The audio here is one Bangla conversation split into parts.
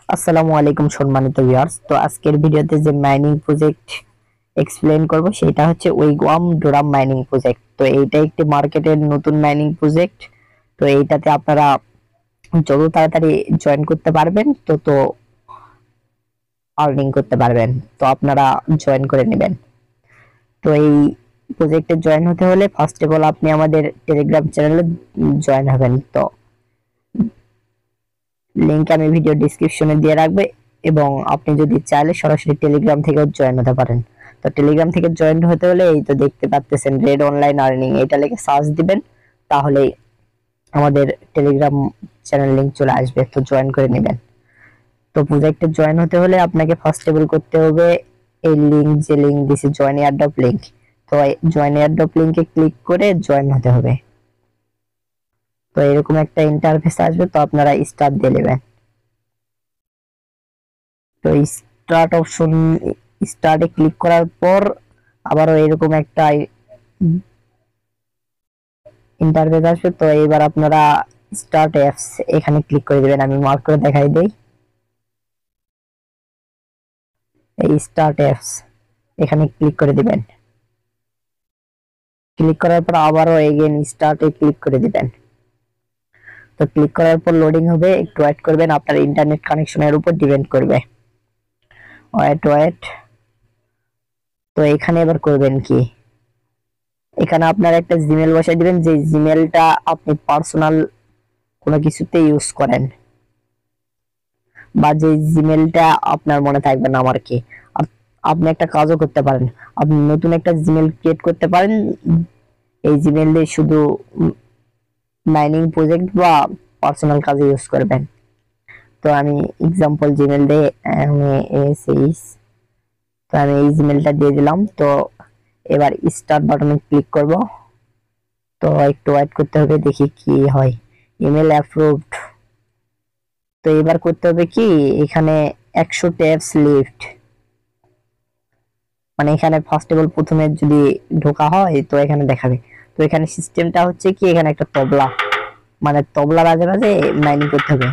আসসালামু আলাইকুম সম্মানিত ভিউয়ার্স। তো আজকের ভিডিওতে যে মাইনিং প্রজেক্ট এক্সপ্লেইন করব সেটা হচ্ছে ওইগুয়াম ডোরাম মাইনিং প্রজেক্ট। তো এইটা একটি মার্কেটের নতুন মাইনিং প্রজেক্ট। তো এইটাতে আপনারা যত তাড়াতাড়ি জয়েন করতে পারবেন তত আর্নিং করতে পারবেন। তো আপনারা জয়েন করে নেবেন। তো এই প্রজেক্টে জয়েন হতে হলে ফার্স্ট অফ অল আপনি আমাদের টেলিগ্রাম চ্যানেলে জয়েন হবেন। তো লিংক আমি ভিডিও ডেসক্রিপশনে দিয়ে রাখবে, এবং আপনি যদি চাইলে সরাসরি টেলিগ্রাম থেকেও জয়েন হতে পারেন। তো টেলিগ্রাম থেকে জয়েন হতে হলে এই তো দেখতে পাচ্ছেন রেড অনলাইন আর্নিং, এটা লিখে সার্চ দিবেন, তাহলে আমাদের টেলিগ্রাম চ্যানেল লিংক চলে আসবে। তো জয়েন করে নেবেন। তো প্রজেক্টে জয়েন হতে হলে আপনাকে ফার্স্ট অফ অল করতে হবে এই লিংক, যে লিংক দিছি জয়েন এয়ারড্রপ লিংক। তো জয়েন এয়ারড্রপ লিংকে ক্লিক করে জয়েন হতে হবে। তো এরকম একটা ইন্টারফেস আসবে, তো আপনারা স্টার্ট দিয়ে নেবেন। তো স্টার্ট অপশন, স্টার্টে ক্লিক করার পর আবারও এরকম একটা ইন্টারফেস আসবে। তো এবার আপনারা স্টার্ট অ্যাপস এখানে ক্লিক করে দিবেন। আমি মার্ক করে দেখাই দেই। এই স্টার্ট অ্যাপস এখানে ক্লিক করে দিবেন। ক্লিক করার পর আবারও এগেন স্টার্টে ক্লিক করে দিবেন। তো ক্লিক করার পর লোডিং হবে, একটু ওয়েট করবেন, আপনার ইন্টারনেট কানেকশনের উপর ডিপেন্ড করবে। ওয়েট। তো এখানে এবার করবেন কি, এখানে আপনার একটা জিমেল বসাই দিবেন, যে জিমেলটা আপনি পার্সোনাল কোনো কিছুতে ইউজ করেন, বা যে জিমেলটা আপনার মনে থাকবে না আমার কি। আপনি একটা কাজও করতে পারেন, আপনি নতুন একটা জিমেল ক্রিয়েট করতে পারেন। এই জিমেল দিয়ে শুধু মাইনিং প্রজেক্ট বা পার্সোনাল কাজে ইউজ করবেন। তো আমি এক্সাম্পল জিমেল দিয়ে আমি তো আমি এই জিমেলটা দিয়ে দিলাম। তো এবার স্টার্ট বাটনে ক্লিক করব। তো একটু ওয়েট করতে হবে, দেখি কি হয়। Email approved. তো এবার করতে হবে কি, এখানে 100 ট্যাবস লিফট, মানে এখানে ফার্স্ট অফ অল প্রথমে যদি ঢোকা হয় তো এখানে দেখাবে। তো এখানে সিস্টেমটা হচ্ছে কি, এখানে একটা তবলা, মানে তবলা বাজে বাজে মাইনিং করতে হবে।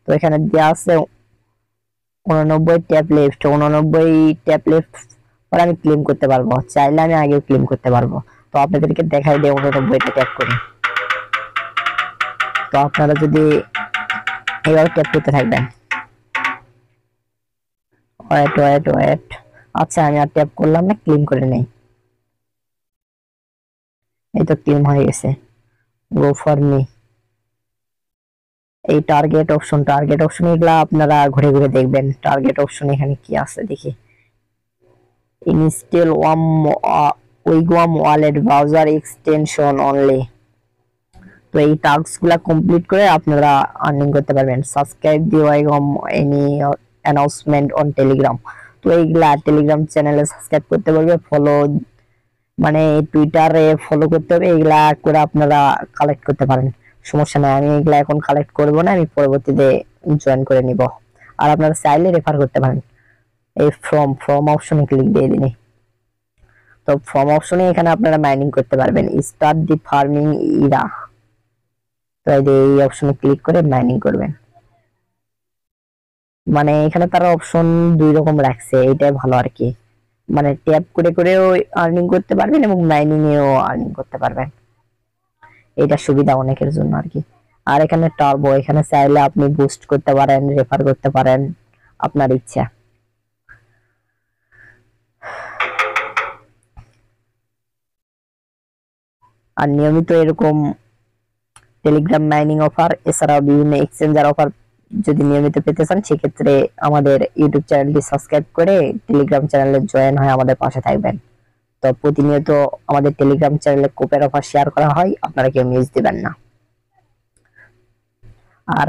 তো এখানে দেওয়া আছে 89 ট্যাপ লেফট, 89 ট্যাপ লেফট পরে আমি ক্লেম করতে পারবো, চাইলে আমি আগেও ক্লেম করতে পারবো। তো আপনাদেরকে দেখাই দেয় 89টা ট্যাপ করে। তো আপনারা যদি এইভাবে ট্যাপ করতে থাকবেন। ওয়েট। আচ্ছা আমি আর ট্যাপ করলাম না, ক্লেম করে নেই। এই তো ক্লেম হয়ে গেছে। Go for me. এই টার্গেট অপশন এগুলা আপনারা ঘুরে ঘুরে দেখবেন। টার্গেট অপশন এখানে কি আছে দেখি। ইনস্টল ওইগুয়াম ওয়ালেট ব্রাউজার এক্সটেনশন অনলি। তো এই টাস্ক গুলা কমপ্লিট করে আপনারা আর্নিং করতে পারবেন। সাবস্ক্রাইব দি ওইগুয়াম এনি অ্যানাউন্সমেন্ট অন টেলিগ্রাম। তো এইগুলা টেলিগ্রাম চ্যানেলে সাবস্ক্রাইব করতে পারবে, ফলো মানে টুইটারে ফলো করতে হবে। এগুলা করে আপনারা কালেক্ট করতে পারেন, সমস্যা নাই। আমি এগুলা এখন কালেক্ট করব না, আমি পরবর্তীতে জয়েন করে নিব। আর আপনারা চাইলে রেফার করতে পারেন। এই ফ্রম অপশনে ক্লিক দিয়ে দিন। তো ফ্রম অপশনে এখানে আপনারা মাইনিং করতে পারবেন। স্টার্ট দি ফার্মিং ইরা। তো এই অপশনে ক্লিক করে মাইনিং করবেন। মানে এখানে তারা অপশন দুই রকম রাখছে, এটাই ভালো আর কি। মানে ট্যাপ করে করেও আর্নিং করতে পারবেন এবং মাইনিং এও আর্নিং করতে পারবেন। এটা সুবিধা অনেকের জন্য আর কি। আর এখানে টার্বো, এখানে চাইলে আপনি বুস্ট করতে পারেন, রেফার করতে পারেন, আপনার ইচ্ছা। আর নিয়মিত এরকম টেলিগ্রাম মাইনিং অফার, এছাড়াও বিভিন্ন এক্সচেঞ্জার অফার যদি নিয়মিত পেতে চান, সেক্ষেত্রে আমাদের ইউটিউব চ্যানেলটি সাবস্ক্রাইব করে টেলিগ্রাম চ্যানেলে জয়েন হয়ে আমাদের পাশে থাকবেন। তো প্রতিনিয়ত আমাদের টেলিগ্রাম চ্যানেলে কুপন অফার শেয়ার করা হয়, আপনারা কেউ মিস দিবেন না। আর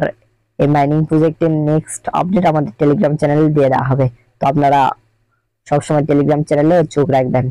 এই মাইনিং প্রজেক্টের নেক্সট আপডেট আমাদের টেলিগ্রাম চ্যানেলে দিয়ে দেওয়া হবে। তো আপনারা সবসময় টেলিগ্রাম চ্যানেলে চোখ রাখবেন।